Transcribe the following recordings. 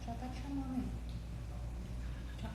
já tá te chamando aí. Tchau.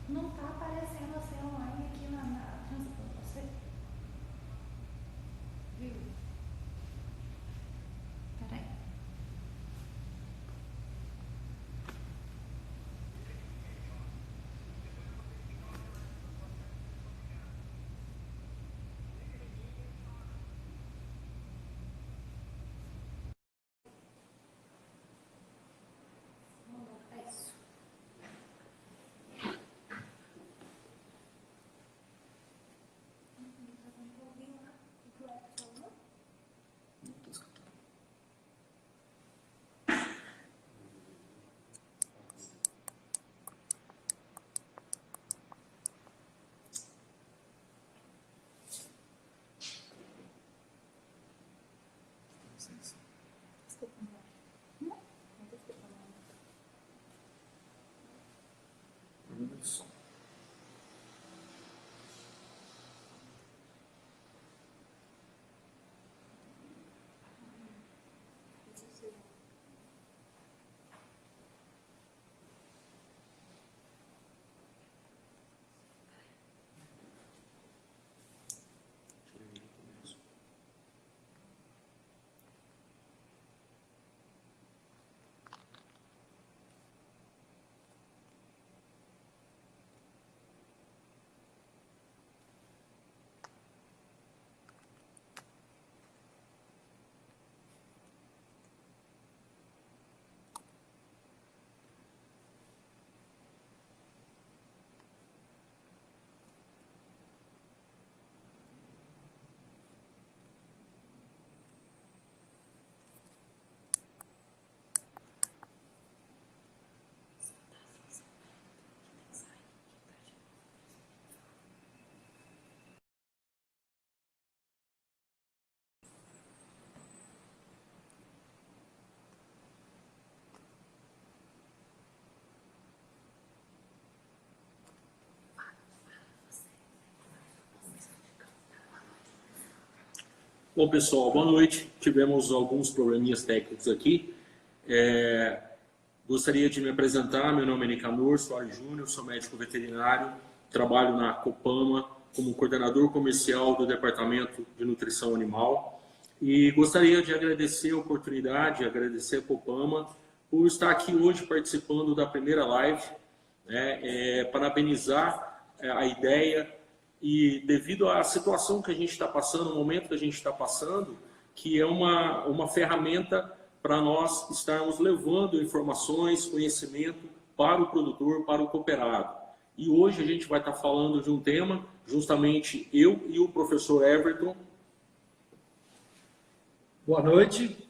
Não tá aparecendo assim online aqui na você. Viu? Peraí. É isso. Bom, pessoal, boa noite. Tivemos alguns probleminhas técnicos aqui. Gostaria de me apresentar. Meu nome é Nicanor Soares Júnior, sou médico veterinário, trabalho na Copama como coordenador comercial do Departamento de Nutrição Animal. E gostaria de agradecer a oportunidade, agradecer a Copama por estar aqui hoje participando da primeira live, parabenizar a ideia e devido à situação que a gente está passando, o momento que a gente está passando, que é uma ferramenta para nós estarmos levando informações, conhecimento para o produtor, para o cooperado. E hoje a gente vai estar falando de um tema, justamente eu e o professor Everton. Boa noite,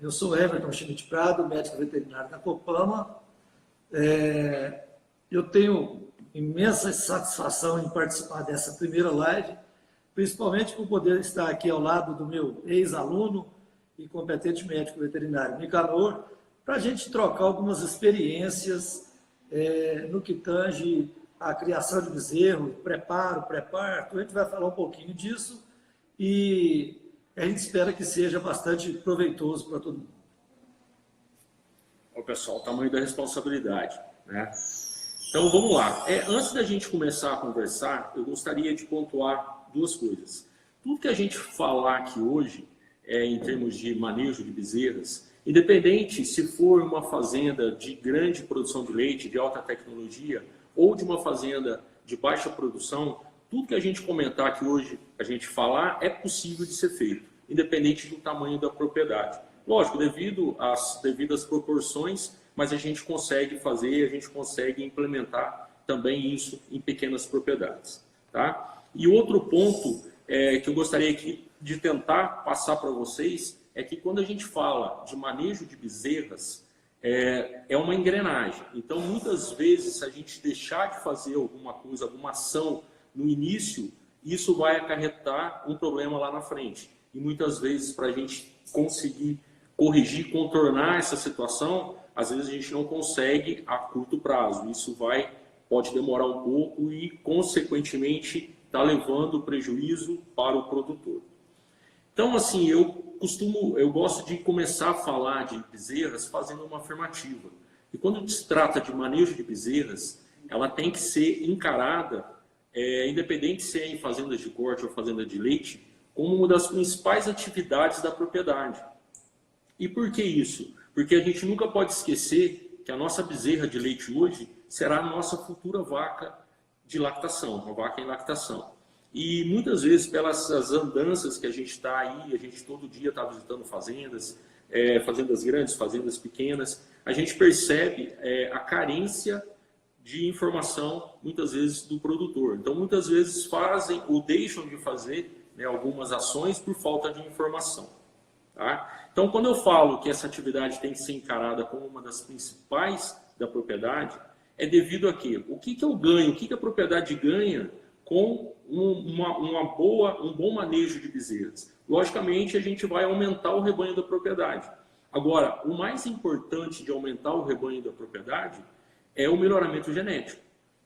eu sou Everton Schmidt Prado, médico veterinário da Copama. Eu tenho imensa satisfação em participar dessa primeira live, principalmente por poder estar aqui ao lado do meu ex-aluno e competente médico veterinário, Nicanor, para a gente trocar algumas experiências no que tange a criação de bezerro, preparo, pré-parto. A gente vai falar um pouquinho disso e a gente espera que seja bastante proveitoso para todo mundo. Ô, pessoal, o tamanho da responsabilidade, né? Então vamos lá. Antes da gente começar a conversar, eu gostaria de pontuar duas coisas. Tudo que a gente falar aqui hoje, em termos de manejo de bezerras, independente se for uma fazenda de grande produção de leite, de alta tecnologia, ou de uma fazenda de baixa produção, tudo que a gente comentar aqui hoje, a gente falar, é possível de ser feito, independente do tamanho da propriedade. Lógico, devido às devidas proporções, mas a gente consegue fazer, a gente consegue implementar também isso em pequenas propriedades. Tá? E outro ponto que eu gostaria aqui de tentar passar para vocês é que quando a gente fala de manejo de bezerras, é uma engrenagem. Então, muitas vezes, se a gente deixar de fazer alguma coisa, alguma ação no início, isso vai acarretar um problema lá na frente. E muitas vezes, para a gente conseguir corrigir, contornar essa situação, às vezes a gente não consegue a curto prazo. Isso pode demorar um pouco e, consequentemente, está levando prejuízo para o produtor. Então, assim, eu gosto de começar a falar de bezerras fazendo uma afirmativa. E quando se trata de manejo de bezerras, ela tem que ser encarada, independente se é em fazendas de corte ou fazenda de leite, como uma das principais atividades da propriedade. E por que isso? Porque a gente nunca pode esquecer que a nossa bezerra de leite hoje será a nossa futura vaca de lactação, uma vaca em lactação. E muitas vezes, pelas andanças que a gente está aí, a gente todo dia está visitando fazendas, fazendas grandes, fazendas pequenas, a gente percebe a carência de informação, muitas vezes, do produtor. Então, muitas vezes fazem ou deixam de fazer algumas ações por falta de informação. Tá? Então, quando eu falo que essa atividade tem que ser encarada como uma das principais da propriedade, é devido a quê? O que eu ganho, o que a propriedade ganha com um bom manejo de bezerras? Logicamente, a gente vai aumentar o rebanho da propriedade. Agora, o mais importante de aumentar o rebanho da propriedade é o melhoramento genético.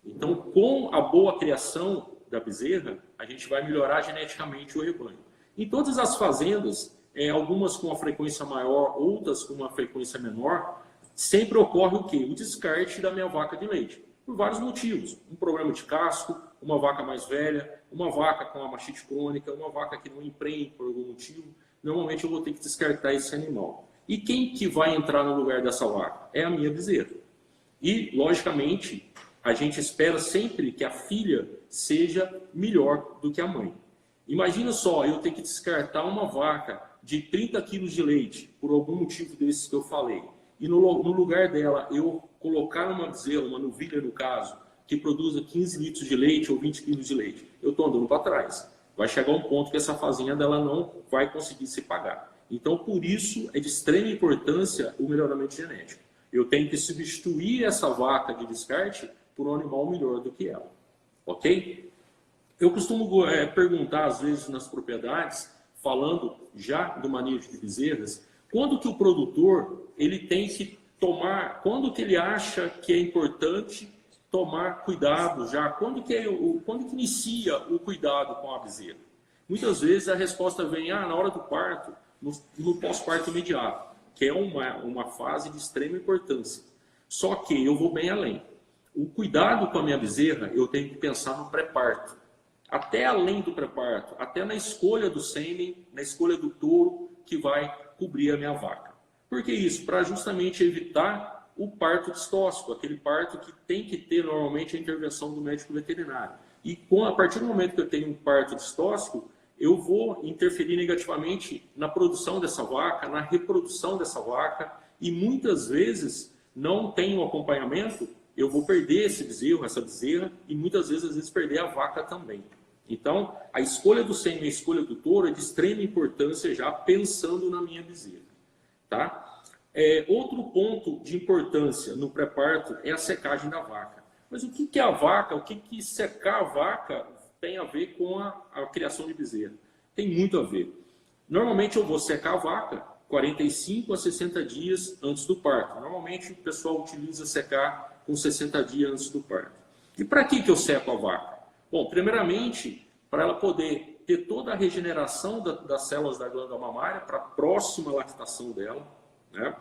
Então, com a boa criação da bezerra, a gente vai melhorar geneticamente o rebanho. Em todas as fazendas, algumas com uma frequência maior, outras com uma frequência menor, sempre ocorre o quê? O descarte da minha vaca de leite. Por vários motivos. Um problema de casco, uma vaca mais velha, uma vaca com uma mastite crônica, uma vaca que não emprenhe por algum motivo. Normalmente eu vou ter que descartar esse animal. E quem que vai entrar no lugar dessa vaca? É a minha bezerra. E, logicamente, a gente espera sempre que a filha seja melhor do que a mãe. Imagina só, eu ter que descartar uma vaca de 30 quilos de leite, por algum motivo desses que eu falei, e no lugar dela eu colocar uma bezerra, uma novilha no caso, que produza 15 litros de leite ou 20 quilos de leite, eu estou andando para trás. Vai chegar um ponto que essa fazenda ela não vai conseguir se pagar. Então, por isso, é de extrema importância o melhoramento genético. Eu tenho que substituir essa vaca de descarte por um animal melhor do que ela. Ok? Eu costumo perguntar, às vezes, nas propriedades, falando já do manejo de bezerras, quando que o produtor ele tem que tomar, quando que ele acha que é importante tomar cuidado já, quando que inicia o cuidado com a bezerra. Muitas vezes a resposta vem na hora do parto, no pós-parto imediato, que é uma fase de extrema importância. Só que eu vou bem além. O cuidado com a minha bezerra, eu tenho que pensar no pré-parto. Até além do pré-parto, até na escolha do sêmen, na escolha do touro que vai cobrir a minha vaca. Por que isso? Para justamente evitar o parto distóxico, aquele parto que tem que ter normalmente a intervenção do médico veterinário. E a partir do momento que eu tenho um parto distóxico, eu vou interferir negativamente na produção dessa vaca, na reprodução dessa vaca, e muitas vezes não tem um acompanhamento, eu vou perder esse bezerro, essa bezerra, e muitas vezes, às vezes, perder a vaca também. Então, a escolha do sêmen e a escolha do touro é de extrema importância já pensando na minha bezerra. Tá? Outro ponto de importância no pré-parto é a secagem da vaca. Mas o que é a vaca? O que secar a vaca tem a ver com a criação de bezerra? Tem muito a ver. Normalmente eu vou secar a vaca 45 a 60 dias antes do parto. Normalmente o pessoal utiliza secar com 60 dias antes do parto. E para que eu seco a vaca? Bom, primeiramente, para ela poder ter toda a regeneração das células da glândula mamária para a próxima lactação dela. Né?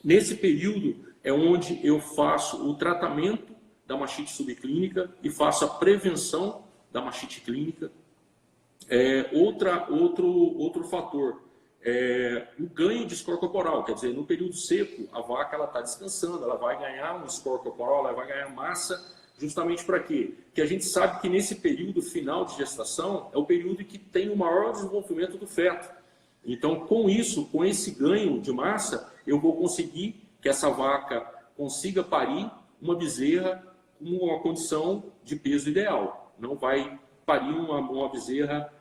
Nesse período é onde eu faço o tratamento da mastite subclínica e faço a prevenção da mastite clínica. Outro fator, o ganho de score corporal, quer dizer, no período seco, a vaca está descansando, ela vai ganhar um score corporal, ela vai ganhar massa, justamente para quê? Porque a gente sabe que nesse período final de gestação é o período que tem o maior desenvolvimento do feto. Então, com isso, com esse ganho de massa, eu vou conseguir que essa vaca consiga parir uma bezerra com uma condição de peso ideal. Não vai parir uma bezerra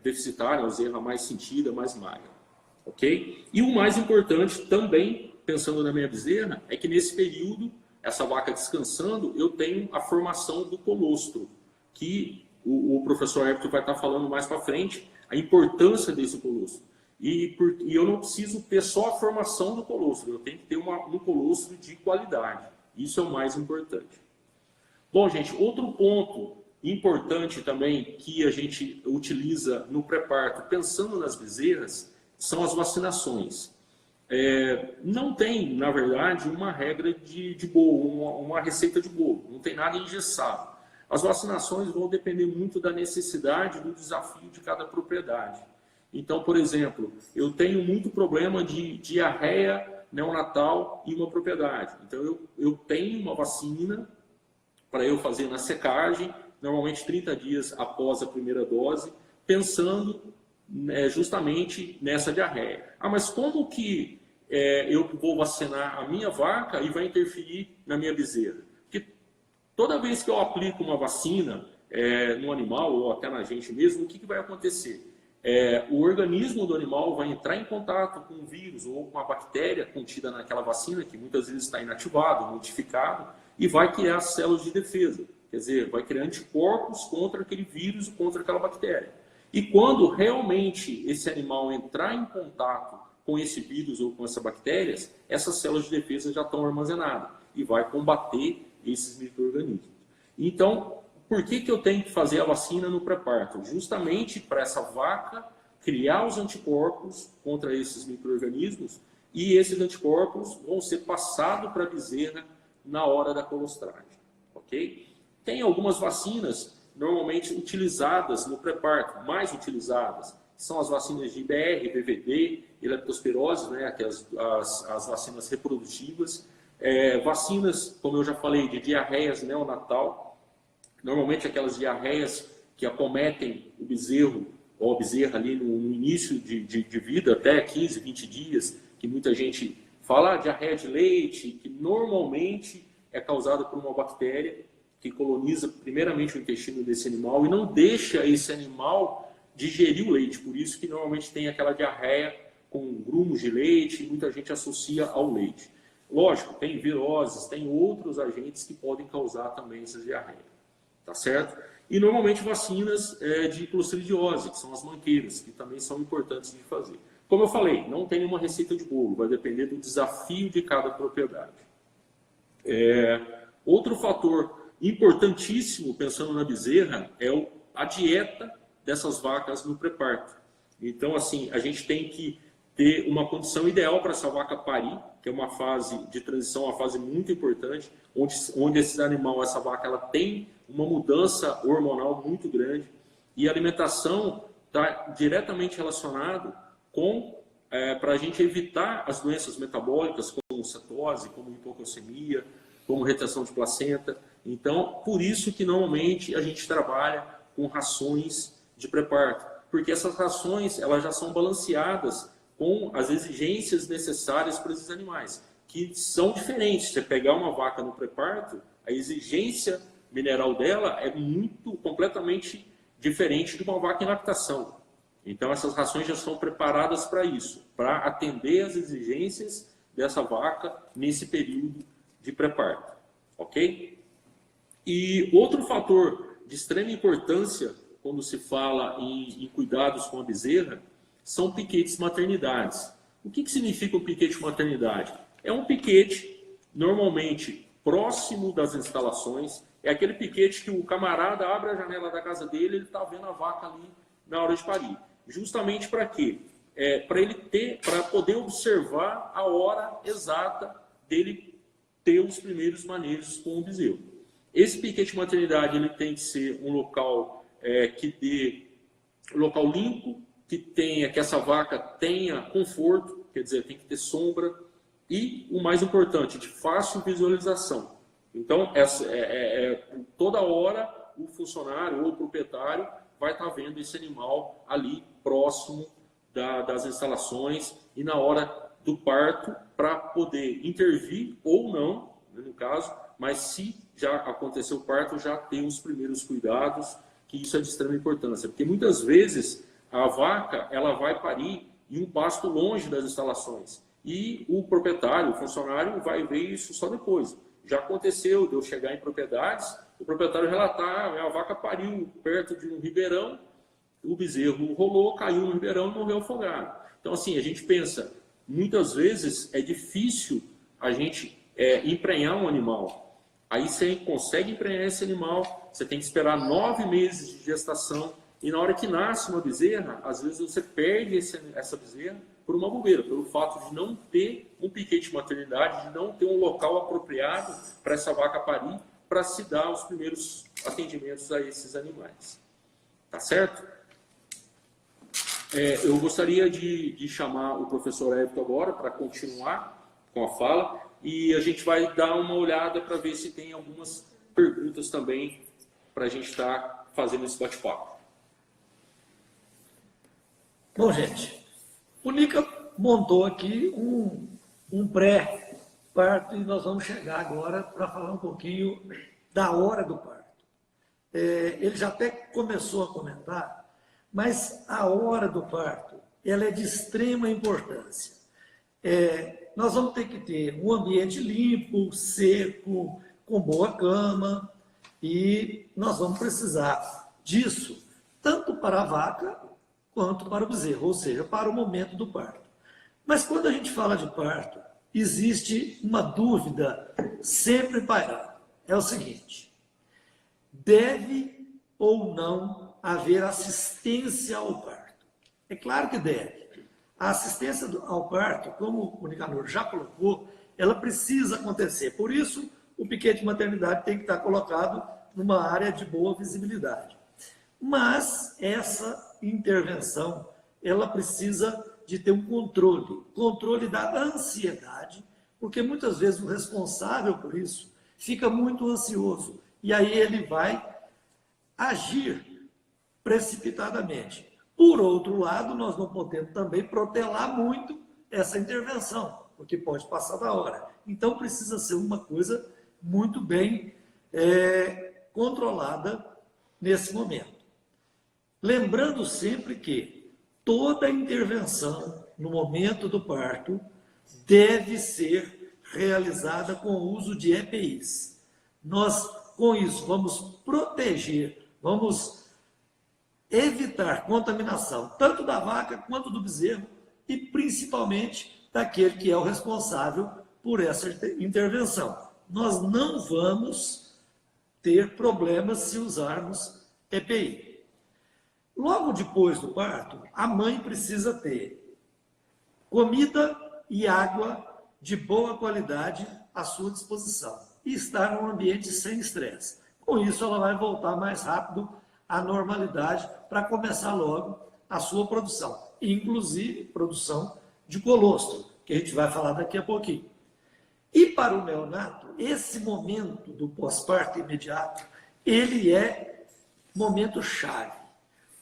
deficitária, uma bezerra mais sentida, mais magra. Ok? E o mais importante também, pensando na minha bezerra, é que nesse período, essa vaca descansando, eu tenho a formação do colostro, que o professor Everton vai estar falando mais para frente, a importância desse colostro. E eu não preciso ter só a formação do colostro, eu tenho que ter um colostro de qualidade. Isso é o mais importante. Bom, gente, outro ponto importante também que a gente utiliza no pré-parto, pensando nas bezerras, são as vacinações. Não tem, na verdade, uma regra de bolo, uma receita de bolo, não tem nada engessado. As vacinações vão depender muito da necessidade, do desafio de cada propriedade. Então, por exemplo, eu tenho muito problema de diarreia neonatal em uma propriedade. Então, eu tenho uma vacina para eu fazer na secagem, normalmente 30 dias após a primeira dose, pensando justamente nessa diarreia. Mas como que eu vou vacinar a minha vaca e vai interferir na minha bezerra? Porque toda vez que eu aplico uma vacina no animal ou até na gente mesmo, o que vai acontecer? O organismo do animal vai entrar em contato com um vírus ou com uma bactéria contida naquela vacina, que muitas vezes está inativado, modificado, e vai criar células de defesa. Quer dizer, vai criar anticorpos contra aquele vírus, contra aquela bactéria. E quando realmente esse animal entrar em contato com esse vírus ou com essas bactérias, essas células de defesa já estão armazenadas e vai combater esses micro-organismos. Então, por que eu tenho que fazer a vacina no pré-parto? Justamente para essa vaca criar os anticorpos contra esses micro-organismos e esses anticorpos vão ser passados para a bezerra na hora da colostragem. Ok? Tem algumas vacinas normalmente utilizadas no pré-parto, mais utilizadas, são as vacinas de IBR, VVD e leptospirose, né, as vacinas reprodutivas, vacinas, como eu já falei, de diarreias neonatal, normalmente aquelas diarreias que acometem o bezerro ou a bezerra ali no início de vida, até 15, 20 dias, que muita gente fala diarreia de leite, que normalmente é causada por uma bactéria que coloniza primeiramente o intestino desse animal e não deixa esse animal digerir o leite. Por isso que normalmente tem aquela diarreia com grumos de leite e muita gente associa ao leite. Lógico, tem viroses, tem outros agentes que podem causar também essa diarreia. Tá certo? E normalmente vacinas de clostridiose, que são as manqueiras, que também são importantes de fazer. Como eu falei, não tem uma receita de bolo, vai depender do desafio de cada propriedade. Outro fator importantíssimo, pensando na bezerra, é a dieta dessas vacas no pré-parto. Então, assim, a gente tem que ter uma condição ideal para essa vaca parir, que é uma fase de transição, uma fase muito importante, onde esse animal, essa vaca, ela tem uma mudança hormonal muito grande, e a alimentação está diretamente relacionado com para a gente evitar as doenças metabólicas, como cetose, como hipocalcemia, como retenção de placenta. Então, por isso que normalmente a gente trabalha com rações de pré-parto, porque essas rações elas já são balanceadas com as exigências necessárias para esses animais, que são diferentes. Se você pegar uma vaca no pré-parto, a exigência mineral dela é completamente diferente de uma vaca em lactação. Então, essas rações já são preparadas para isso, para atender as exigências dessa vaca nesse período de pré-parto, ok? E outro fator de extrema importância quando se fala em cuidados com a bezerra são piquetes maternidades. O que significa o piquete maternidade? É um piquete normalmente próximo das instalações, é aquele piquete que o camarada abre a janela da casa dele, ele está vendo a vaca ali na hora de parir. Justamente para quê? Para poder observar a hora exata dele ter os primeiros manejos com o bezerro. Esse piquete maternidade ele tem que ser um local local limpo, que essa vaca tenha conforto, quer dizer, tem que ter sombra e, o mais importante, de fácil visualização. Então, toda hora o funcionário ou o proprietário vai estar vendo esse animal ali próximo das instalações e na hora do parto para poder intervir ou não, né, no caso, mas se já aconteceu o parto, já ter os primeiros cuidados, que isso é de extrema importância, porque muitas vezes a vaca ela vai parir em um pasto longe das instalações e o proprietário, o funcionário, vai ver isso só depois. Já aconteceu de eu chegar em propriedades, o proprietário relatar, a vaca pariu perto de um ribeirão, o bezerro rolou, caiu no ribeirão e morreu afogado. Então, assim, a gente pensa, muitas vezes é difícil a gente emprenhar um animal. Aí você consegue emprenhar esse animal, você tem que esperar 9 meses de gestação, e na hora que nasce uma bezerra, às vezes você perde essa bezerra por uma bobeira, pelo fato de não ter um piquete de maternidade, de não ter um local apropriado para essa vaca parir, para se dar os primeiros atendimentos a esses animais. Tá certo? Eu gostaria de chamar o professor Everton agora para continuar com a fala e a gente vai dar uma olhada para ver se tem algumas perguntas também para a gente estar fazendo esse bate-papo. Bom, gente, o Nica montou aqui um pré-parto e nós vamos chegar agora para falar um pouquinho da hora do parto. Ele já até começou a comentar, mas a hora do parto ela é de extrema importância. Nós vamos ter que ter um ambiente limpo, seco, com boa cama, e nós vamos precisar disso tanto para a vaca quanto para o bezerro, ou seja, para o momento do parto. Mas quando a gente fala de parto, existe uma dúvida sempre pairando. É o seguinte: deve ou não haver assistência ao parto? É claro que deve. A assistência ao parto, como o Nicanor já colocou, ela precisa acontecer. Por isso, o piquete maternidade tem que estar colocado numa área de boa visibilidade. Mas essa intervenção, ela precisa de ter um controle da ansiedade, porque muitas vezes o responsável por isso fica muito ansioso, e aí ele vai agir precipitadamente. Por outro lado, nós não podemos também protelar muito essa intervenção, porque pode passar da hora. Então, precisa ser uma coisa muito bem controlada nesse momento. Lembrando sempre que toda intervenção no momento do parto deve ser realizada com o uso de EPIs. Nós, com isso, vamos proteger, vamos evitar contaminação, tanto da vaca quanto do bezerro, e principalmente daquele que é o responsável por essa intervenção. Nós não vamos ter problemas se usarmos EPI. Logo depois do parto, a mãe precisa ter comida e água de boa qualidade à sua disposição e estar num ambiente sem estresse. Com isso, ela vai voltar mais rápido à normalidade para começar logo a sua produção, inclusive produção de colostro, que a gente vai falar daqui a pouquinho. E para o neonato, esse momento do pós-parto imediato, ele é momento chave.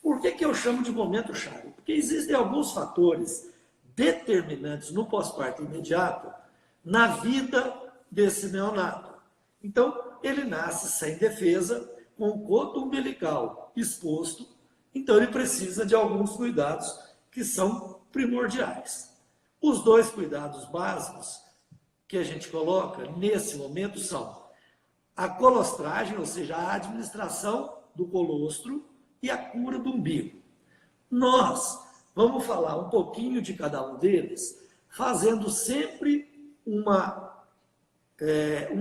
Por que eu chamo de momento chave? Porque existem alguns fatores determinantes no pós-parto imediato na vida desse neonato. Então, ele nasce sem defesa, com o coto umbilical exposto, então ele precisa de alguns cuidados que são primordiais. Os dois cuidados básicos que a gente coloca nesse momento são a colostragem, ou seja, a administração do colostro e a cura do umbigo. Nós vamos falar um pouquinho de cada um deles, fazendo sempre uma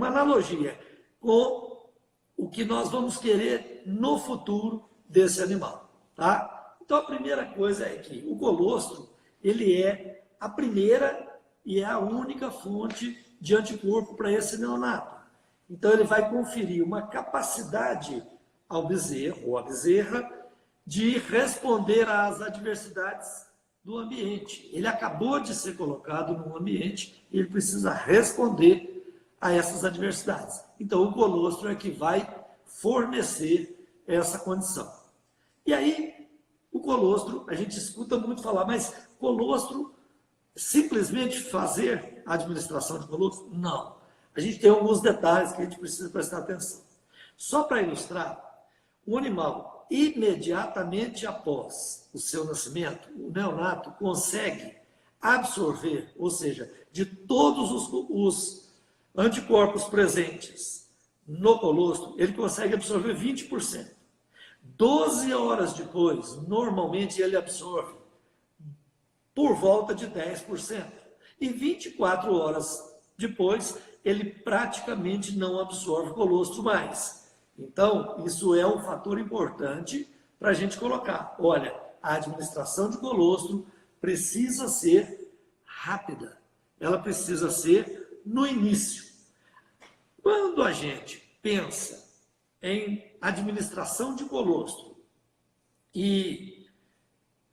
analogia com o que nós vamos querer no futuro desse animal, tá? Então, a primeira coisa é que o colostro, ele é a primeira e é a única fonte de anticorpo para esse neonato. Então, ele vai conferir uma capacidade ao bezerro ou à bezerra de responder às adversidades do ambiente. Ele acabou de ser colocado num ambiente e ele precisa responder a essas adversidades. Então, o colostro é que vai fornecer essa condição. E aí, o colostro, a gente escuta muito falar, mas colostro, simplesmente fazer a administração de colostro? Não. A gente tem alguns detalhes que a gente precisa prestar atenção. Só para ilustrar, o animal, imediatamente após o seu nascimento, o neonato consegue absorver, ou seja, de todos os anticorpos presentes no colostro, ele consegue absorver 20%. 12 horas depois, normalmente ele absorve por volta de 10%. E 24 horas depois, ele praticamente não absorve colostro mais. Então, isso é um fator importante para a gente colocar. Olha, a administração de colostro precisa ser rápida. Ela precisa ser no início. Quando a gente pensa em administração de colostro e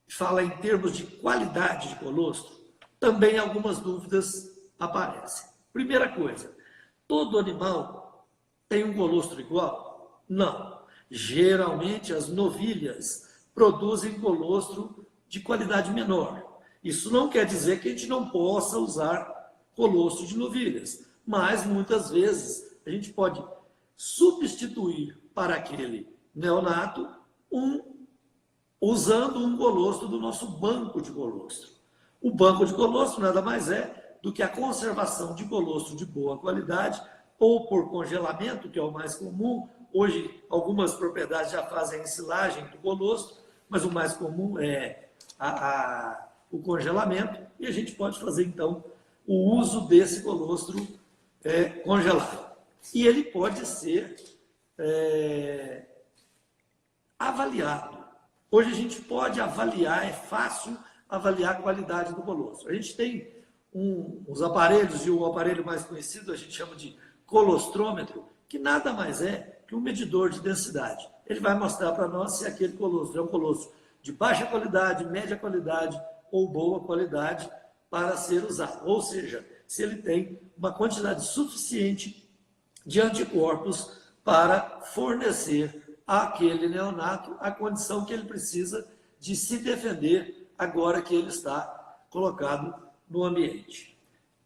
fala em termos de qualidade de colostro, também algumas dúvidas aparecem. Primeira coisa, todo animal tem um colostro igual? Não. Geralmente as novilhas produzem colostro de qualidade menor. Isso não quer dizer que a gente não possa usar colostro de novilhas, mas muitas vezes a gente pode substituir para aquele neonato usando um colostro do nosso banco de colostro. O banco de colostro nada mais é do que a conservação de colostro de boa qualidade ou por congelamento, que é o mais comum. Hoje, algumas propriedades já fazem ensilagem do colostro, mas o mais comum é o congelamento, e a gente pode fazer, então, o uso desse colostro congelado. E ele pode ser avaliado. Hoje a gente pode avaliar, é fácil avaliar a qualidade do colostro. A gente tem uns aparelhos, e o aparelho mais conhecido a gente chama de colostrômetro, que nada mais é que um medidor de densidade. Ele vai mostrar para nós se aquele colostro é um colostro de baixa qualidade, média qualidade ou boa qualidade para ser usado. Ou seja, se ele tem uma quantidade suficiente de anticorpos para fornecer àquele neonato a condição que ele precisa de se defender agora que ele está colocado no ambiente.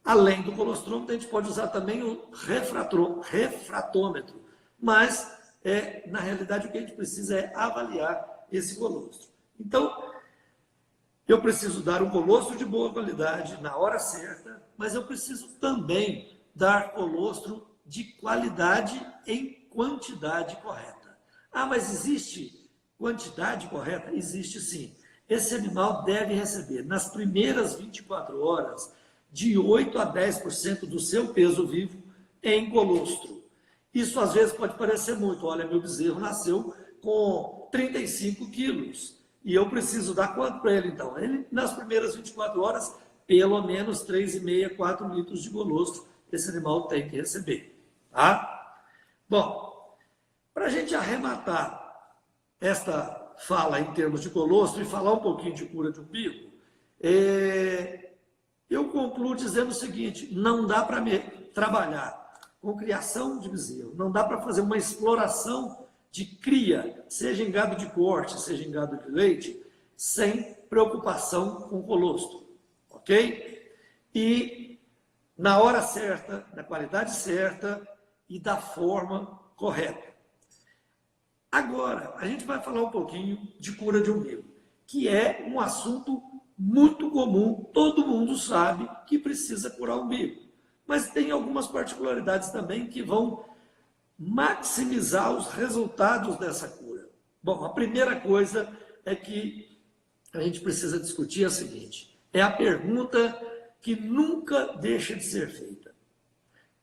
Além do colostrômetro, a gente pode usar também o refratômetro, mas na realidade o que a gente precisa é avaliar esse colostro. Então, eu preciso dar um colostro de boa qualidade na hora certa, mas eu preciso também dar colostro de qualidade em quantidade correta. Ah, mas existe quantidade correta? Existe sim. Esse animal deve receber, nas primeiras 24 horas, de 8 a 10% do seu peso vivo em colostro. Isso às vezes pode parecer muito. Olha, meu bezerro nasceu com 35 quilos. E eu preciso dar quanto para ele, então? Ele, nas primeiras 24 horas, pelo menos 3,5 a 4 litros de colostro esse animal tem que receber. Tá? Bom, para a gente arrematar esta fala em termos de colostro e falar um pouquinho de cura de umbigo, eu concluo dizendo o seguinte: não dá para trabalhar com criação de bezerro, não dá para fazer uma exploração de cria, seja em gado de corte, seja em gado de leite, sem preocupação com colostro, ok? E na hora certa, na qualidade certa e da forma correta. Agora, a gente vai falar um pouquinho de cura de umbigo, que é um assunto muito comum, todo mundo sabe que precisa curar o umbigo. Mas tem algumas particularidades também que vão maximizar os resultados dessa cura. Bom, a primeira coisa é que a gente precisa discutir a seguinte: é a pergunta que nunca deixa de ser feita.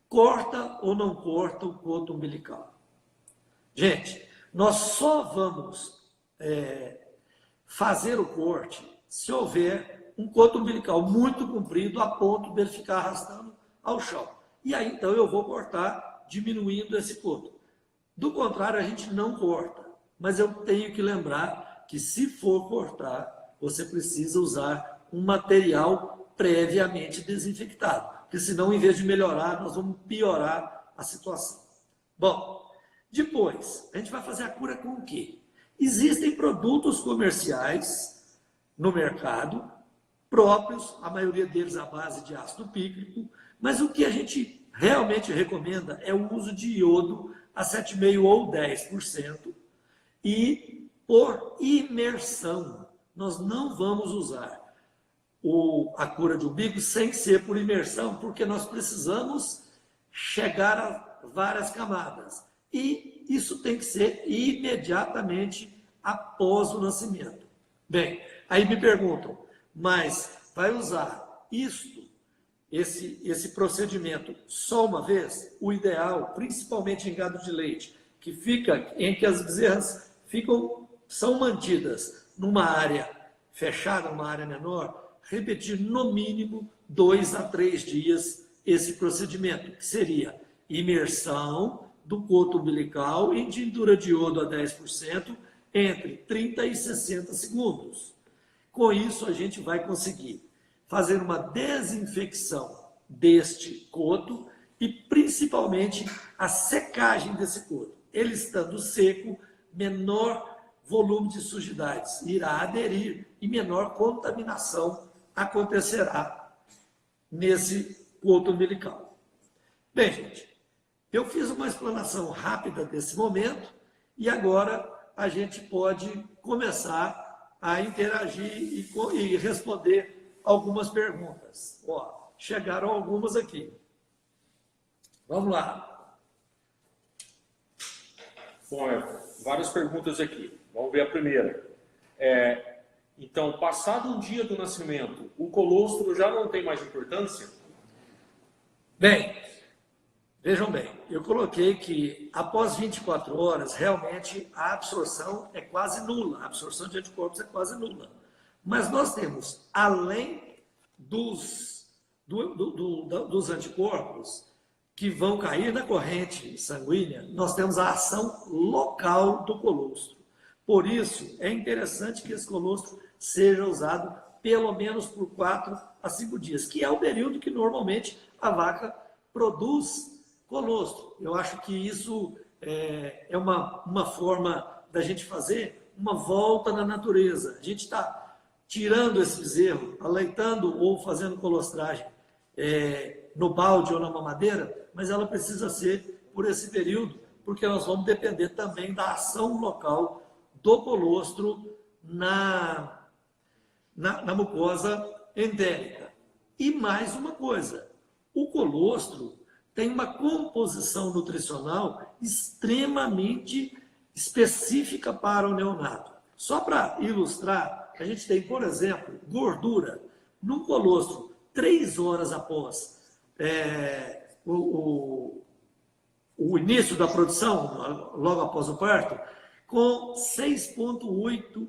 Corta ou não corta o coto umbilical? Gente, nós só vamos fazer o corte se houver um coto umbilical muito comprido a ponto dele ficar arrastando ao chão. E aí, então, eu vou cortar diminuindo esse coto. Do contrário, a gente não corta. Mas eu tenho que lembrar que, se for cortar, você precisa usar um material previamente desinfectado. Porque senão, em vez de melhorar, nós vamos piorar a situação. Bom, depois, a gente vai fazer a cura com o quê? Existem produtos comerciais no mercado, próprios, a maioria deles à base de ácido pícrico, mas o que a gente realmente recomenda é o uso de iodo a 7,5% ou 10% e por imersão. Nós não vamos usar a cura de umbigo sem ser por imersão, porque nós precisamos chegar a várias camadas. E isso tem que ser imediatamente após o nascimento. Bem, aí me perguntam, mas vai usar esse procedimento só uma vez? O ideal, principalmente em gado de leite, em que as bezerras são mantidas numa área fechada, uma área menor, repetir no mínimo 2 a 3 dias esse procedimento, que seria imersão do coto umbilical em tintura de iodo a 10% entre 30 e 60 segundos. Com isso, a gente vai conseguir fazer uma desinfecção deste coto e, principalmente, a secagem desse coto. Ele estando seco, menor volume de sujidades irá aderir e menor contaminação acontecerá nesse coto umbilical. Bem, gente, eu fiz uma explanação rápida desse momento e agora a gente pode começar a interagir e responder algumas perguntas. Ó, chegaram algumas aqui. Vamos lá. Bom, várias perguntas aqui. Vamos ver a primeira. Então, passado um dia do nascimento, o colostro já não tem mais importância? Bem, vejam bem, eu coloquei que após 24 horas, realmente a absorção é quase nula, a absorção de anticorpos é quase nula. Mas nós temos, além dos anticorpos que vão cair na corrente sanguínea, nós temos a ação local do colostro. Por isso, é interessante que esse colostro seja usado pelo menos por 4 a 5 dias, que é o período que normalmente a vaca produz colostro. Eu acho que isso é uma forma da gente fazer uma volta na natureza. A gente está tirando esse bezerro, aleitando ou fazendo colostragem no balde ou na mamadeira, mas ela precisa ser por esse período, porque nós vamos depender também da ação local do colostro na mucosa endêmica. E mais uma coisa, o colostro tem uma composição nutricional extremamente específica para o neonato. Só para ilustrar, a gente tem, por exemplo, gordura. Num colostro, 3 horas após o início da produção, logo após o parto, com 6,8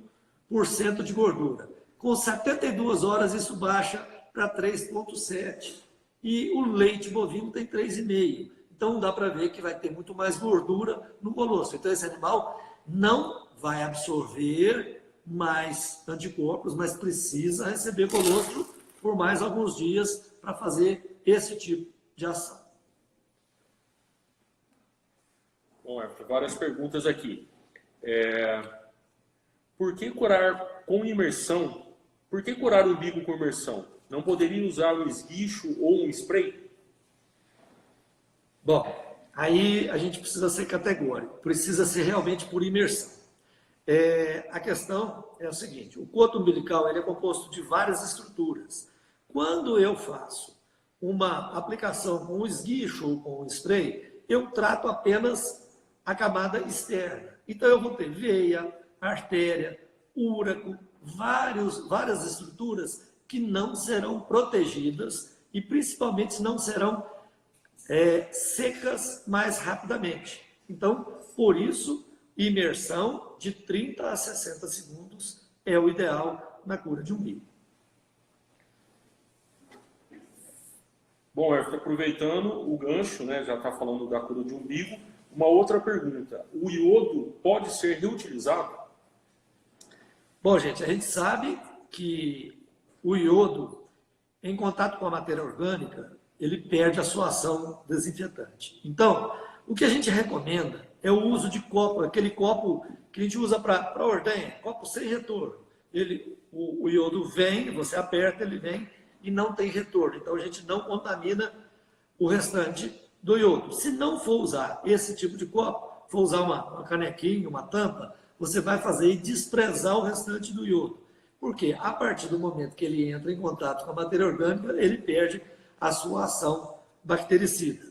de gordura. Com 72 horas, isso baixa para 3,7. E o leite bovino tem 3,5. Então, dá para ver que vai ter muito mais gordura no colostro. Então, esse animal não vai absorver mais anticorpos, mas precisa receber colostro por mais alguns dias para fazer esse tipo de ação. Bom, várias perguntas aqui. Por que curar com imersão? Por que curar o umbigo com imersão? Não poderia usar um esguicho ou um spray? Bom, aí a gente precisa ser categórico, precisa ser realmente por imersão. A questão é o seguinte, o coto umbilical ele é composto de várias estruturas. Quando eu faço uma aplicação com esguicho ou com spray, eu trato apenas a camada externa. Então eu vou ter veia, artéria, úraco, várias estruturas que não serão protegidas e principalmente não serão secas mais rapidamente. Então, por isso, imersão de 30 a 60 segundos é o ideal na cura de umbigo. Bom, aproveitando o gancho, né, já está falando da cura de umbigo, uma outra pergunta. O iodo pode ser reutilizado? Bom, gente, a gente sabe que o iodo, em contato com a matéria orgânica, ele perde a sua ação desinfetante. Então, o que a gente recomenda é o uso de copo, aquele copo que a gente usa para ordenha, copo sem retorno. O iodo vem, você aperta, ele vem e não tem retorno. Então, a gente não contamina o restante do iodo. Se não for usar esse tipo de copo, for usar uma canequinha, uma tampa, você vai fazer e desprezar o restante do iodo. Porque a partir do momento que ele entra em contato com a matéria orgânica, ele perde a sua ação bactericida.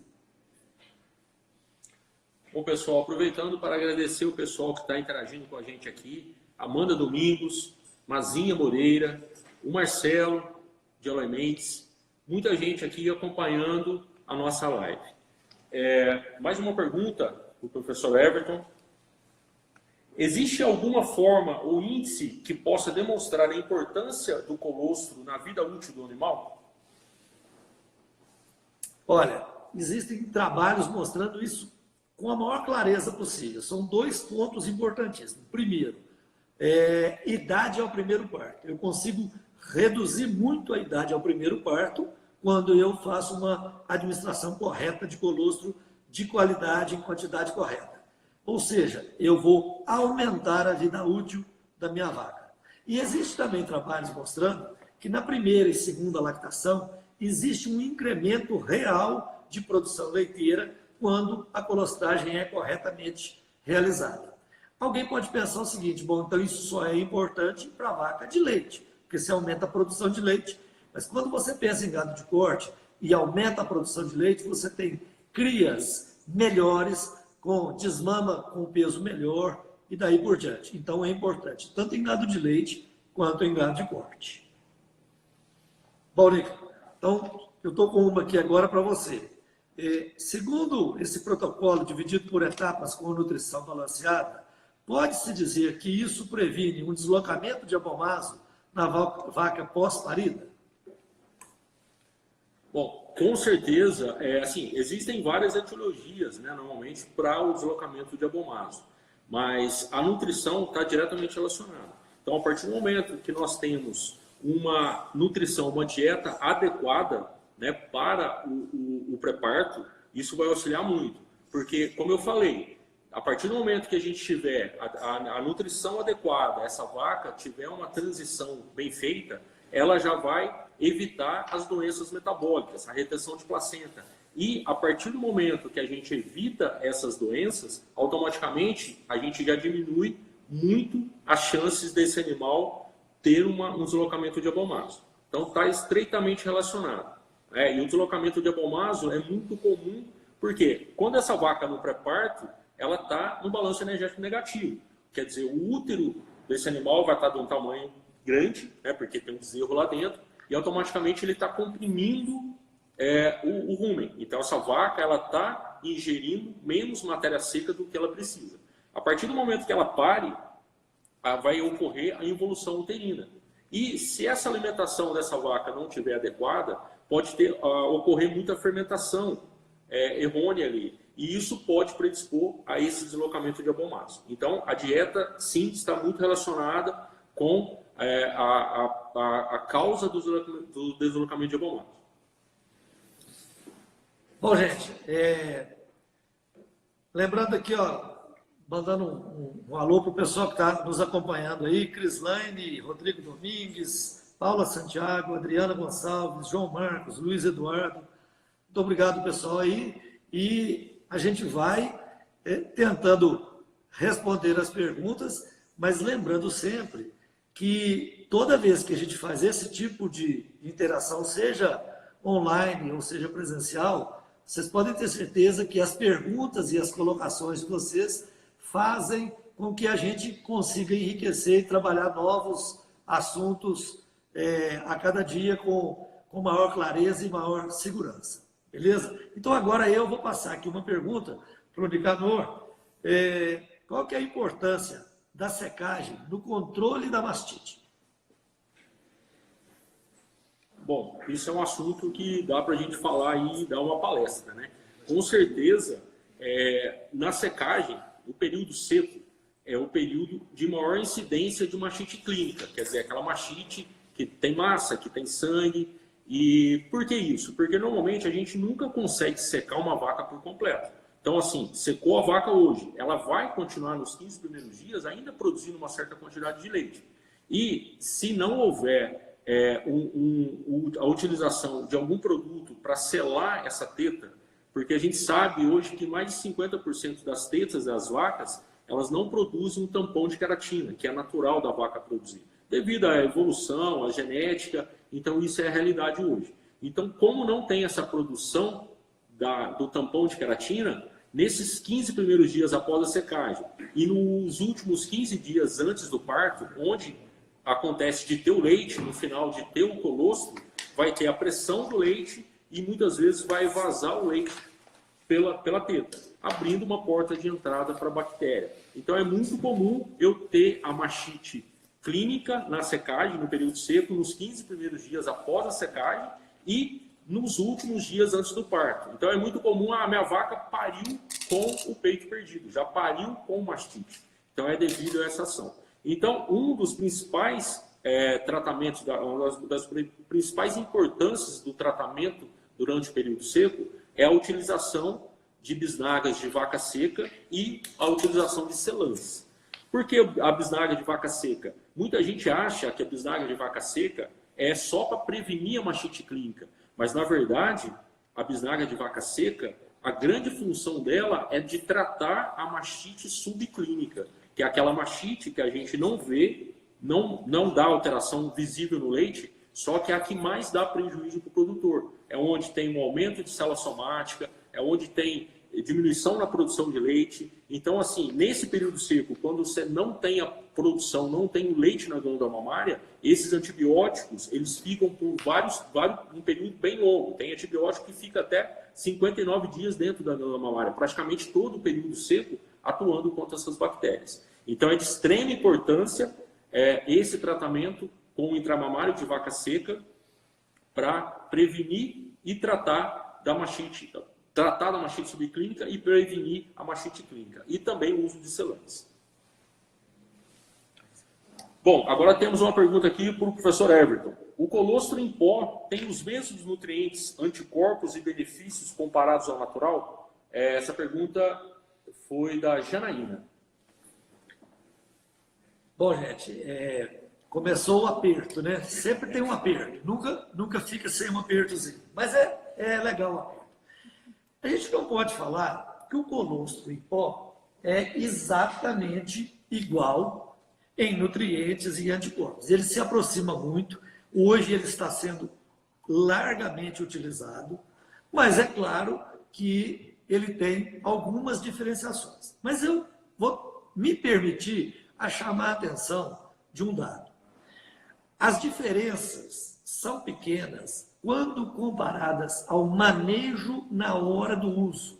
Bom, pessoal, aproveitando para agradecer o pessoal que está interagindo com a gente aqui, Amanda Domingos, Mazinha Moreira, o Marcelo de Eloy Mendes, muita gente aqui acompanhando a nossa live. Mais uma pergunta para o professor Everton. Existe alguma forma ou índice que possa demonstrar a importância do colostro na vida útil do animal? Olha, existem trabalhos mostrando isso com a maior clareza possível. São 2 pontos importantíssimos. Primeiro, idade ao primeiro parto. Eu consigo reduzir muito a idade ao primeiro parto quando eu faço uma administração correta de colostro de qualidade em quantidade correta. Ou seja, eu vou aumentar a vida útil da minha vaca. E existe também trabalhos mostrando que na primeira e segunda lactação existe um incremento real de produção leiteira quando a colostragem é corretamente realizada. Alguém pode pensar o seguinte, bom, então isso só é importante para a vaca de leite, porque se aumenta a produção de leite. Mas quando você pensa em gado de corte e aumenta a produção de leite, você tem crias melhores, com desmama com peso melhor e daí por diante. Então é importante, tanto em gado de leite quanto em gado de corte. Bom, Nico, então eu estou com uma aqui agora para você. Segundo esse protocolo dividido por etapas com nutrição balanceada, pode-se dizer que isso previne um deslocamento de abomaso na vaca pós-parida? Bom, com certeza, existem várias etiologias, né, normalmente, para o deslocamento de abomaso, mas a nutrição está diretamente relacionada. Então, a partir do momento que nós temos uma nutrição, uma dieta adequada, né, para o pré-parto, isso vai auxiliar muito, porque, como eu falei, a partir do momento que a gente tiver a nutrição adequada, essa vaca tiver uma transição bem feita, ela já vai evitar as doenças metabólicas, a retenção de placenta. E a partir do momento que a gente evita essas doenças, automaticamente a gente já diminui muito as chances desse animal ter um deslocamento de abomaso. Então está estreitamente relacionado. E o deslocamento de abomaso é muito comum, porque quando essa vaca no pré-parto, ela está no balanço energético negativo. Quer dizer, o útero desse animal vai estar de um tamanho grande, né, porque tem um bezerro lá dentro, e automaticamente ele está comprimindo o rumen. Então essa vaca ela está ingerindo menos matéria seca do que ela precisa. A partir do momento que ela pare, vai ocorrer a involução uterina. E se essa alimentação dessa vaca não estiver adequada, pode ocorrer muita fermentação errônea ali. E isso pode predispor a esse deslocamento de abomaso. Então, a dieta, sim, está muito relacionada com a causa do deslocamento de abomaso. Bom, gente, lembrando aqui, ó, mandando um alô para o pessoal que está nos acompanhando aí, Crislaine, Rodrigo Domingues, Paula Santiago, Adriana Gonçalves, João Marcos, Luiz Eduardo. Muito obrigado, pessoal, aí. E a gente vai tentando responder as perguntas, mas lembrando sempre que toda vez que a gente faz esse tipo de interação, seja online ou seja presencial, vocês podem ter certeza que as perguntas e as colocações de vocês fazem com que a gente consiga enriquecer e trabalhar novos assuntos a cada dia com maior clareza e maior segurança. Beleza? Então agora eu vou passar aqui uma pergunta para o Nicanor. Qual que é a importância da secagem no controle da mastite? Bom, isso é um assunto que dá para a gente falar e dar uma palestra, né? Com certeza, na secagem, o período seco é o período de maior incidência de mastite clínica, quer dizer, aquela mastite que tem massa, que tem sangue. E por que isso? Porque normalmente a gente nunca consegue secar uma vaca por completo. Então, assim, secou a vaca hoje, ela vai continuar nos 15 primeiros dias ainda produzindo uma certa quantidade de leite. E se não houver a utilização de algum produto para selar essa teta, porque a gente sabe hoje que mais de 50% das tetas das vacas, elas não produzem um tampão de queratina, que é natural da vaca produzir, devido à evolução, à genética. Então, isso é a realidade hoje. Então, como não tem essa produção do tampão de queratina, nesses 15 primeiros dias após a secagem e nos últimos 15 dias antes do parto, onde acontece de ter o leite, no final de ter o colostro, vai ter a pressão do leite e muitas vezes vai vazar o leite pela teta, abrindo uma porta de entrada para a bactéria. Então, é muito comum eu ter a mastite clínica na secagem, no período seco, nos 15 primeiros dias após a secagem e nos últimos dias antes do parto. Então é muito comum, a minha vaca pariu com o peito perdido, já pariu com mastite. Então é devido a essa ação. Então, um dos principais tratamentos, uma das principais importâncias do tratamento durante o período seco é a utilização de bisnagas de vaca seca e a utilização de selantes. Por que a bisnaga de vaca seca? Muita gente acha que a bisnaga de vaca seca é só para prevenir a mastite clínica, mas na verdade, a bisnaga de vaca seca, a grande função dela é de tratar a mastite subclínica, que é aquela mastite que a gente não vê, não dá alteração visível no leite, só que é a que mais dá prejuízo para o produtor. É onde tem um aumento de célula somática, é onde tem diminuição na produção de leite. Então, assim, nesse período seco, quando você não tem a produção, não tem o leite na glândula mamária, esses antibióticos, eles ficam por um período bem longo. Tem antibiótico que fica até 59 dias dentro da glândula mamária, praticamente todo o período seco atuando contra essas bactérias. Então, é de extrema importância esse tratamento com o intramamário de vaca seca para prevenir e tratar da mastite subclínica e prevenir a mastite clínica. E também o uso de selantes. Bom, agora temos uma pergunta aqui para o professor Everton. O colostro em pó tem os mesmos nutrientes, anticorpos e benefícios comparados ao natural? Essa pergunta foi da Janaína. Bom, gente, começou o aperto, né? Sempre tem um aperto. Nunca fica sem um apertozinho. Mas é legal o aperto. A gente não pode falar que o colostro em pó é exatamente igual em nutrientes e anticorpos. Ele se aproxima muito. Hoje ele está sendo largamente utilizado, mas é claro que ele tem algumas diferenciações. Mas eu vou me permitir a chamar a atenção de um dado. As diferenças são pequenas quando comparadas ao manejo na hora do uso.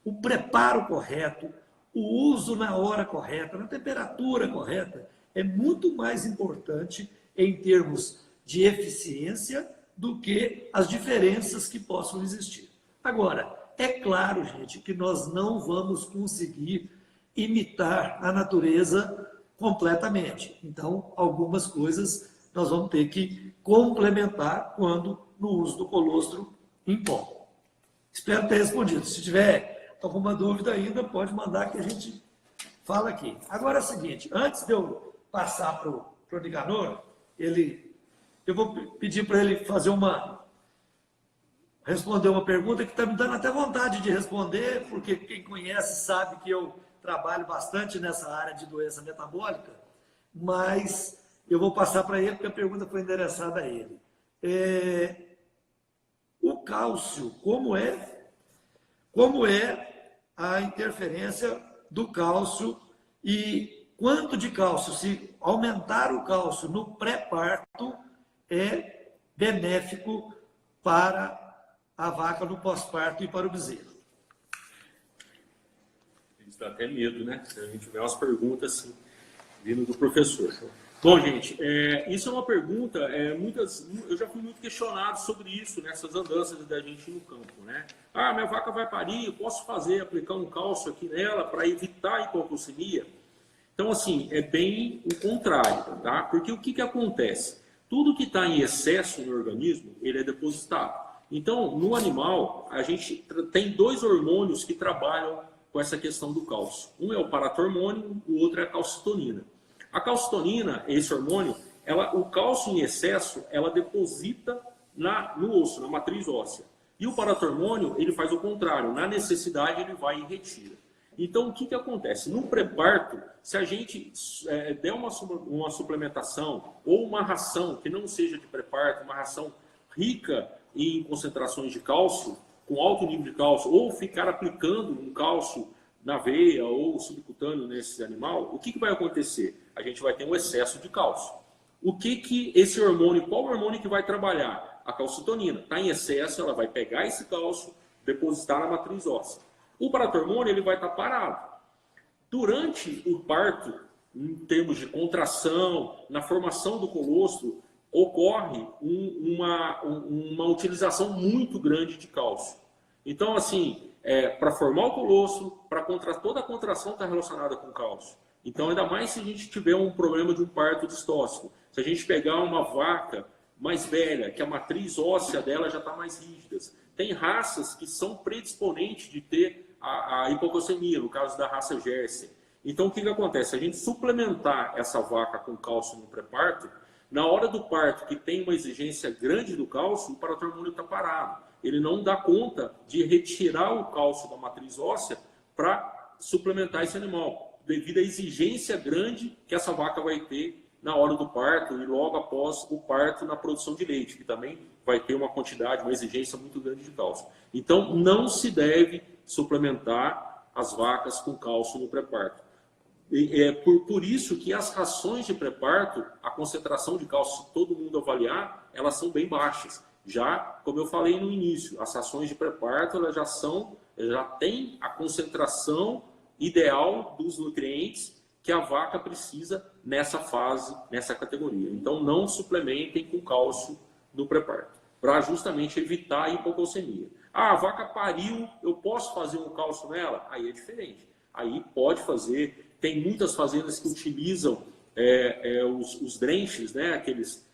O preparo correto, o uso na hora correta, na temperatura correta, é muito mais importante em termos de eficiência do que as diferenças que possam existir. Agora, é claro, gente, que nós não vamos conseguir imitar a natureza completamente. Então, algumas coisas nós vamos ter que complementar quando no uso do colostro em pó. Espero ter respondido. Se tiver alguma dúvida ainda, pode mandar que a gente fala aqui. Agora é o seguinte, antes de eu passar para o Nicanor, eu vou pedir para ele responder uma pergunta que está me dando até vontade de responder, porque quem conhece sabe que eu trabalho bastante nessa área de doença metabólica, mas eu vou passar para ele porque a pergunta foi endereçada a ele. O cálcio, como é a interferência do cálcio e quanto de cálcio, se aumentar o cálcio no pré-parto, é benéfico para a vaca no pós-parto e para o bezerro. Eles dá até medo, né? Se a gente tiver umas perguntas assim, vindo do professor. Bom, gente, isso é uma pergunta, eu já fui muito questionado sobre isso, nessas andanças da gente no campo, né? Ah, minha vaca vai parir, eu posso aplicar um cálcio aqui nela para evitar a hipocalcemia? Então, assim, é bem o contrário, tá? Porque o que acontece? Tudo que está em excesso no organismo, ele é depositado. Então, no animal, a gente tem 2 hormônios que trabalham com essa questão do cálcio. Um é o paratormônio, o outro é a calcitonina. A calcitonina, esse hormônio, o cálcio em excesso, ela deposita no osso, na matriz óssea. E o paratormônio, ele faz o contrário. Na necessidade, ele vai e retira. Então, o que acontece? No pré-parto, se a gente der uma suplementação ou uma ração que não seja de pré-parto, uma ração rica em concentrações de cálcio, com alto nível de cálcio, ou ficar aplicando um cálcio na veia ou subcutâneo nesse animal, o que vai acontecer? A gente vai ter um excesso de cálcio. Qual hormônio que vai trabalhar? A calcitonina. Está em excesso, ela vai pegar esse cálcio, depositar na matriz óssea. O paratormônio, ele vai estar parado. Durante o parto, em termos de contração, na formação do colostro, ocorre uma utilização muito grande de cálcio. Então, assim, para formar o colostro, toda a contração está relacionada com cálcio. Então, ainda mais se a gente tiver um problema de um parto distóxico. Se a gente pegar uma vaca mais velha, que a matriz óssea dela já está mais rígida. Tem raças que são predisponentes de ter a hipocalcemia, no caso da raça Jersey. Então, o que acontece? Se a gente suplementar essa vaca com cálcio no pré-parto, na hora do parto, que tem uma exigência grande do cálcio, o paratormônio está parado. Ele não dá conta de retirar o cálcio da matriz óssea para suplementar esse animal, devido à exigência grande que essa vaca vai ter na hora do parto e logo após o parto na produção de leite, que também vai ter uma exigência muito grande de cálcio. Então, não se deve suplementar as vacas com cálcio no pré-parto. Por isso que as rações de pré-parto, a concentração de cálcio, se todo mundo avaliar, elas são bem baixas. Já, como eu falei no início, as rações de pré-parto elas já têm a concentração ideal dos nutrientes que a vaca precisa nessa fase, nessa categoria. Então, não suplementem com cálcio no pré-parto, para justamente evitar a hipocalcemia. Ah, a vaca pariu, eu posso fazer um cálcio nela? Aí é diferente. Aí pode fazer. Tem muitas fazendas que utilizam os drenches, né? Aqueles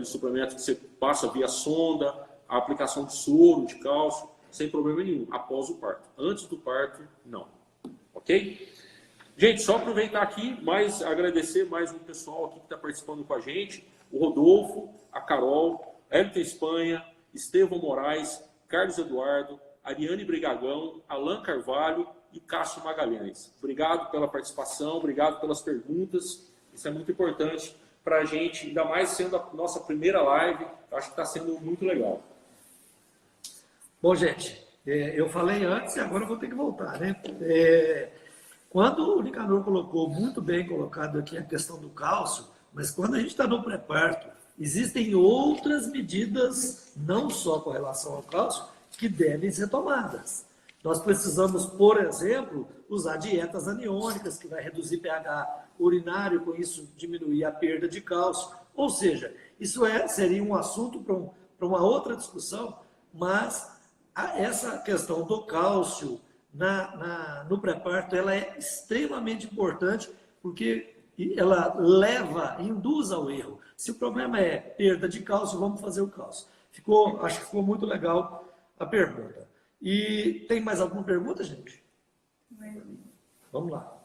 suplementos que você passa via sonda, a aplicação de soro, de cálcio, sem problema nenhum, após o parto. Antes do parto, não. Ok? Gente, só aproveitar aqui, agradecer mais um pessoal aqui que está participando com a gente. O Rodolfo, a Carol, Elton Espanha, Estevão Moraes, Carlos Eduardo, Ariane Brigagão, Alan Carvalho e Cássio Magalhães. Obrigado pela participação, obrigado pelas perguntas. Isso é muito importante para a gente, ainda mais sendo a nossa primeira live. Acho que está sendo muito legal. Bom, gente, eu falei antes e agora eu vou ter que voltar, né? Quando o Nicanor colocou, muito bem colocado aqui a questão do cálcio, mas quando a gente está no pré-parto, existem outras medidas, não só com relação ao cálcio, que devem ser tomadas. Nós precisamos, por exemplo, usar dietas aniônicas, que vai reduzir pH urinário, com isso diminuir a perda de cálcio. Ou seja, isso seria um assunto para uma outra discussão, mas essa questão do cálcio no pré-parto, ela é extremamente importante, porque ela induz ao erro. Se o problema é perda de cálcio, vamos fazer o cálcio. Acho que ficou muito legal a pergunta. E tem mais alguma pergunta, gente? Vamos lá.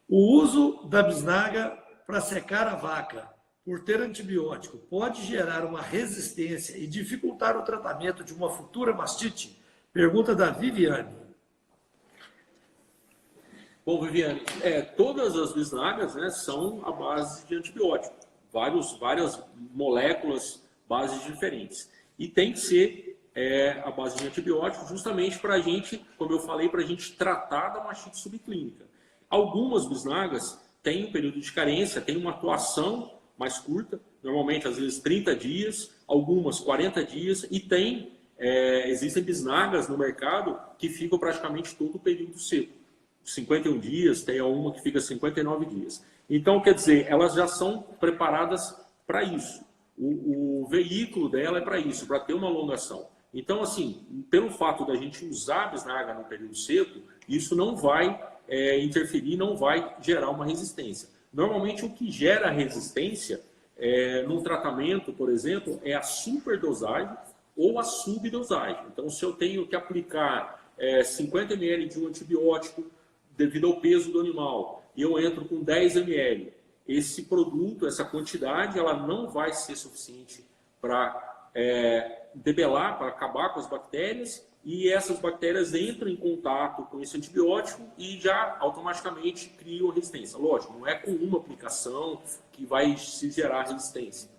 O uso da bisnaga para secar a vaca, por ter antibiótico, pode gerar uma resistência e dificultar o tratamento de uma futura mastite? Pergunta da Viviane. Bom, Viviane, todas as bisnagas, né, são à base de antibiótico. Várias moléculas, bases diferentes. E tem que ser a base de antibiótico justamente para a gente, como eu falei, para a gente tratar da mastite subclínica. Algumas bisnagas têm um período de carência, têm uma atuação mais curta, normalmente às vezes 30 dias, algumas 40 dias, e existem bisnagas no mercado que ficam praticamente todo o período seco. 51 dias, tem uma que fica 59 dias. Então, quer dizer, elas já são preparadas para isso. O veículo dela é para isso, para ter uma alongação. Então, assim, pelo fato da gente usar a bisnaga no período seco, isso não vai interferir, não vai gerar uma resistência. Normalmente, o que gera resistência no tratamento, por exemplo, é a superdosagem ou a subdosagem. Então, se eu tenho que aplicar 50 ml de um antibiótico devido ao peso do animal, e eu entro com 10 ml, esse produto, essa quantidade, ela não vai ser suficiente para debelar, para acabar com as bactérias, e essas bactérias entram em contato com esse antibiótico e já automaticamente criam resistência. Lógico, não é com uma aplicação que vai se gerar resistência.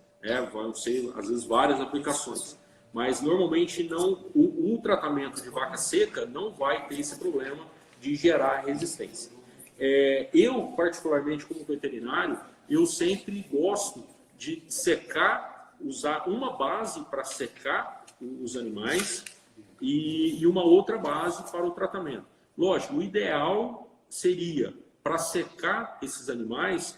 Vão ser, às vezes, várias aplicações. Mas, normalmente, o tratamento de vaca seca não vai ter esse problema de gerar resistência. Eu, particularmente, como veterinário, eu sempre gosto de secar, usar uma base para secar os animais e uma outra base para o tratamento. Lógico, o ideal seria, para secar esses animais,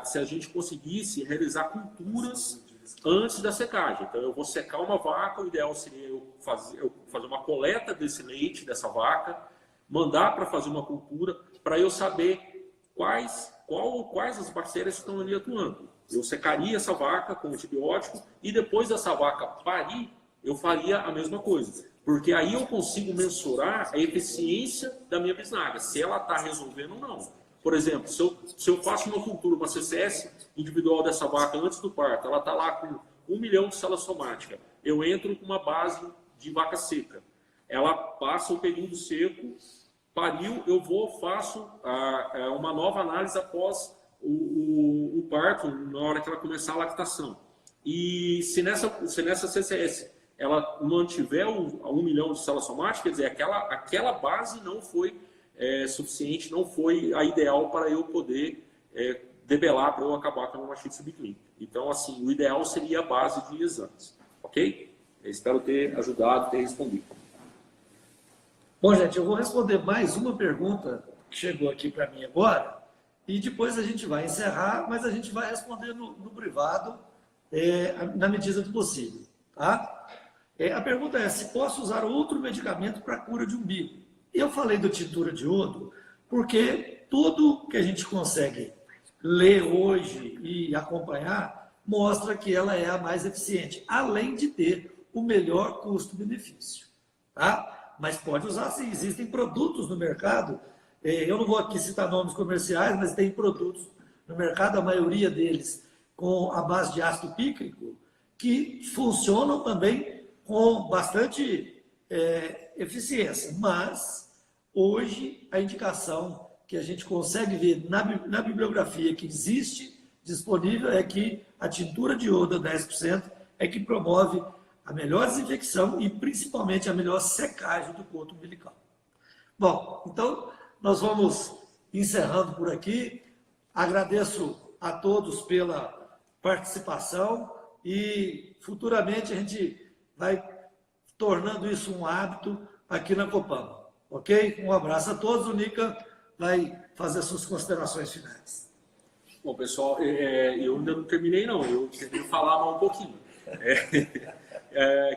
se a gente conseguisse realizar culturas antes da secagem. Então, eu vou secar uma vaca, o ideal seria eu fazer uma coleta desse leite, dessa vaca, mandar para fazer uma cultura, para eu saber quais as bactérias estão ali atuando. Eu secaria essa vaca com antibiótico e depois dessa vaca parir, eu faria a mesma coisa. Porque aí eu consigo mensurar a eficiência da minha bisnaga, se ela está resolvendo ou não. Por exemplo, se eu faço uma cultura, uma CCS individual dessa vaca antes do parto, ela está lá com 1 milhão de células somáticas, eu entro com uma base de vaca seca. Ela passa o período seco, pariu, eu faço uma nova análise após o parto, na hora que ela começar a lactação. E se nessa CCS ela mantiver 1 milhão de células somáticas, quer dizer, aquela base não foi suficiente, não foi a ideal para eu poder debelar, para eu acabar com a mastite subclínica. Então, assim, o ideal seria a base de exames, ok? Eu espero ter ajudado, ter respondido. Bom, gente, eu vou responder mais uma pergunta que chegou aqui para mim agora, e depois a gente vai encerrar, mas a gente vai responder no privado, na medida do possível, tá? A pergunta é se posso usar outro medicamento para a cura de umbigo. Eu falei da tintura de iodo porque tudo que a gente consegue ler hoje e acompanhar mostra que ela é a mais eficiente, além de ter o melhor custo-benefício, tá? Mas pode usar sim, existem produtos no mercado, eu não vou aqui citar nomes comerciais, mas tem produtos no mercado, a maioria deles com a base de ácido pícrico, que funcionam também com bastante eficiência, mas hoje a indicação que a gente consegue ver na bibliografia que existe disponível é que a tintura de iodo a 10% é que promove a melhor desinfecção e principalmente a melhor secagem do coto umbilical. Bom, então nós vamos encerrando por aqui. Agradeço a todos pela participação e futuramente a gente vai tornando isso um hábito aqui na Copama. Ok? Um abraço a todos. O Nica vai fazer suas considerações finais. Bom, pessoal, eu ainda não terminei, não. Eu queria falar mais um pouquinho.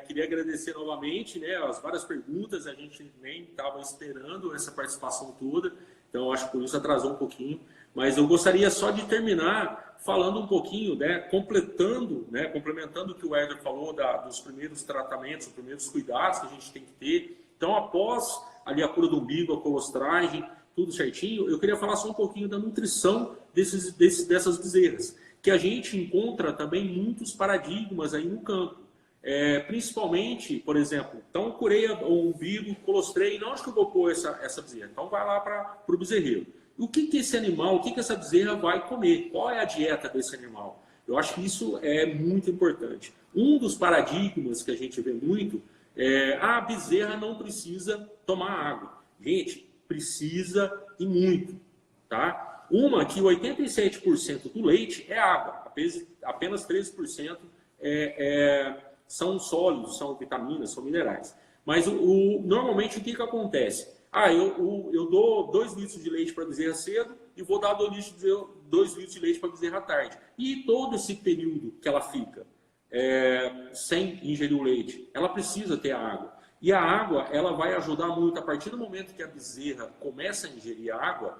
Queria agradecer novamente, né, as várias perguntas. A gente nem estava esperando essa participação toda, então acho que por isso atrasou um pouquinho. Mas eu gostaria só de terminar falando um pouquinho, né, complementando o que o Éder falou dos primeiros tratamentos, os primeiros cuidados que a gente tem que ter. Então, após ali a cura do umbigo, a colostragem, tudo certinho, eu queria falar só um pouquinho da nutrição dessas bezerras, que a gente encontra também muitos paradigmas aí no campo. Principalmente, por exemplo, então curei o umbigo, colostrei, não acho que eu vou pôr essa bezerra, então vai lá para o bezerreiro. O que esse animal, o que essa bezerra vai comer? Qual é a dieta desse animal? Eu acho que isso é muito importante. Um dos paradigmas que a gente vê muito a bezerra não precisa tomar água. Gente, precisa e muito, tá? Uma que 87% do leite é água, apenas 13% são sólidos, são vitaminas, são minerais. Mas normalmente o que acontece? Eu dou 2 litros de leite para a bezerra cedo e vou dar 2 litros de leite para a bezerra à tarde. E todo esse período que ela fica sem ingerir o leite, ela precisa ter a água. E a água, ela vai ajudar muito. A partir do momento que a bezerra começa a ingerir a água,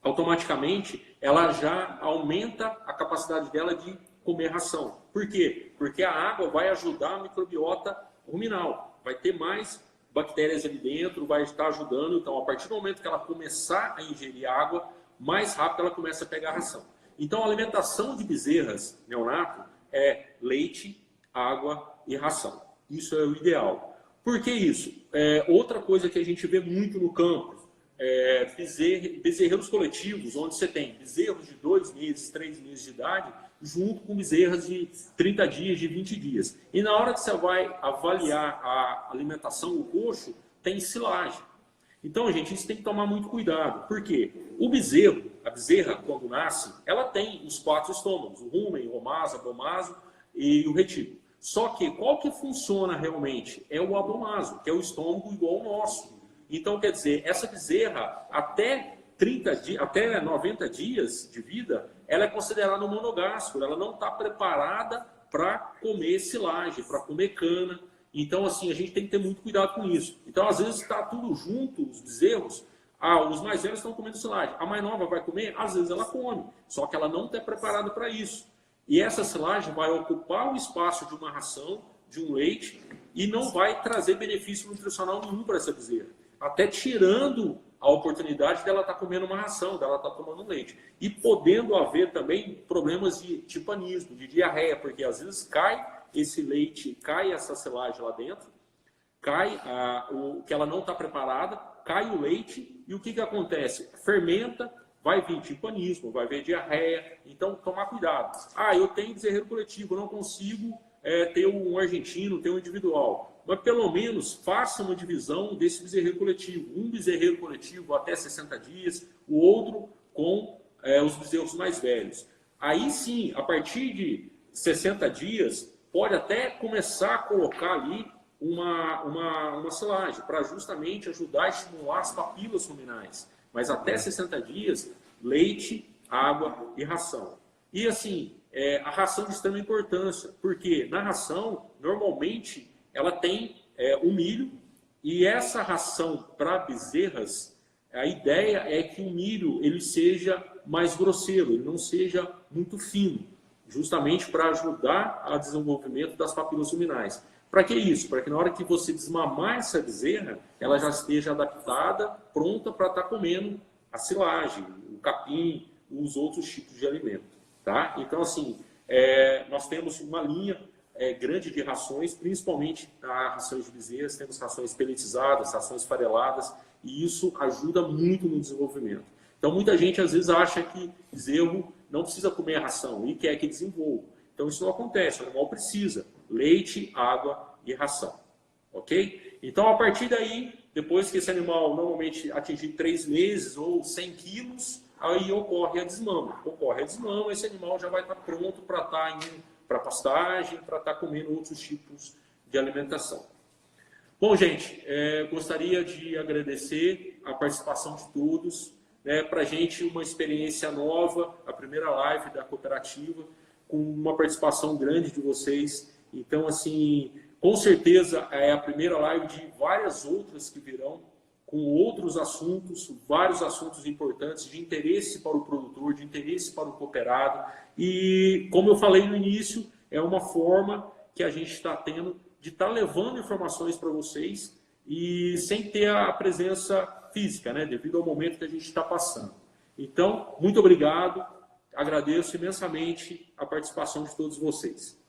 automaticamente ela já aumenta a capacidade dela de comer ração. Por quê? Porque a água vai ajudar a microbiota ruminal. Vai ter mais bactérias ali dentro, vai estar ajudando. Então, a partir do momento que ela começar a ingerir água, mais rápido ela começa a pegar a ração. Então, a alimentação de bezerras neonato é leite, água e ração. Isso é o ideal. Por que isso? Outra coisa que a gente vê muito no campo, bezerreiros coletivos, onde você tem bezerros de 2 meses, 3 meses de idade, junto com bezerras de 30 dias, de 20 dias. E na hora que você vai avaliar a alimentação do coxo, tem silagem. Então, gente, isso tem que tomar muito cuidado. Por quê? A bezerra, quando nasce, ela tem os 4 estômagos, o rumen, o omaso, o abomaso e o retículo. Só que qual que funciona realmente? É o abomaso, que é o estômago igual ao nosso. Então, quer dizer, essa bezerra, até 90 dias de vida, ela é considerada um monogástrico, ela não está preparada para comer silagem, para comer cana. Então, assim, a gente tem que ter muito cuidado com isso. Então, às vezes, está tudo junto, os bezerros, os mais velhos estão comendo silagem. A mais nova vai comer? Às vezes ela come, só que ela não está preparada para isso. E essa silagem vai ocupar o espaço de uma ração, de um leite, e não vai trazer benefício nutricional nenhum para essa bezerra. Até tirando a oportunidade dela estar comendo uma ração, dela estar tomando leite. E podendo haver também problemas de tipanismo, de diarreia, porque às vezes cai esse leite, cai essa silagem lá dentro, cai o que ela não está preparada, cai o leite, e o que acontece? Fermenta, vai vir timpanismo, vai vir diarreia. Então, tomar cuidado. Eu tenho bezerreiro coletivo, eu não consigo ter um argentino, ter um individual. Mas, pelo menos, faça uma divisão desse bezerreiro coletivo. Um bezerreiro coletivo até 60 dias, o outro com os bezerros mais velhos. Aí, sim, a partir de 60 dias, pode até começar a colocar ali uma silagem, para justamente ajudar a estimular as papilas ruminais. Mas até 60 dias, leite, água e ração. E assim, a ração de extrema importância, porque na ração, normalmente, ela tem o milho, e essa ração para bezerras, a ideia é que o milho ele seja mais grosseiro, ele não seja muito fino, justamente para ajudar ao desenvolvimento das papilas ruminais. Para que isso? Para que na hora que você desmamar essa bezerra, ela já esteja adaptada, pronta para estar comendo a silagem, o capim, os outros tipos de alimento. Tá? Então, assim, nós temos uma linha grande de rações, principalmente rações de bezerras, temos rações pelletizadas, rações fareladas, e isso ajuda muito no desenvolvimento. Então, muita gente às vezes acha que bezerro não precisa comer a ração e quer que desenvolva. Então, isso não acontece, o animal precisa. Leite, água e ração. Ok? Então, a partir daí, depois que esse animal normalmente atingir 3 meses ou 100 quilos, aí ocorre a desmama. Ocorre a desmama, esse animal já vai estar pronto para estar indo para pastagem, para estar comendo outros tipos de alimentação. Bom, gente, gostaria de agradecer a participação de todos. Para a gente, uma experiência nova, a primeira live da cooperativa, com uma participação grande de vocês. Então, assim, com certeza é a primeira live de várias outras que virão, com outros assuntos, vários assuntos importantes, de interesse para o produtor, de interesse para o cooperado. E, como eu falei no início, é uma forma que a gente está tendo de estar levando informações para vocês e sem ter a presença física, né, devido ao momento que a gente está passando. Então, muito obrigado, agradeço imensamente a participação de todos vocês.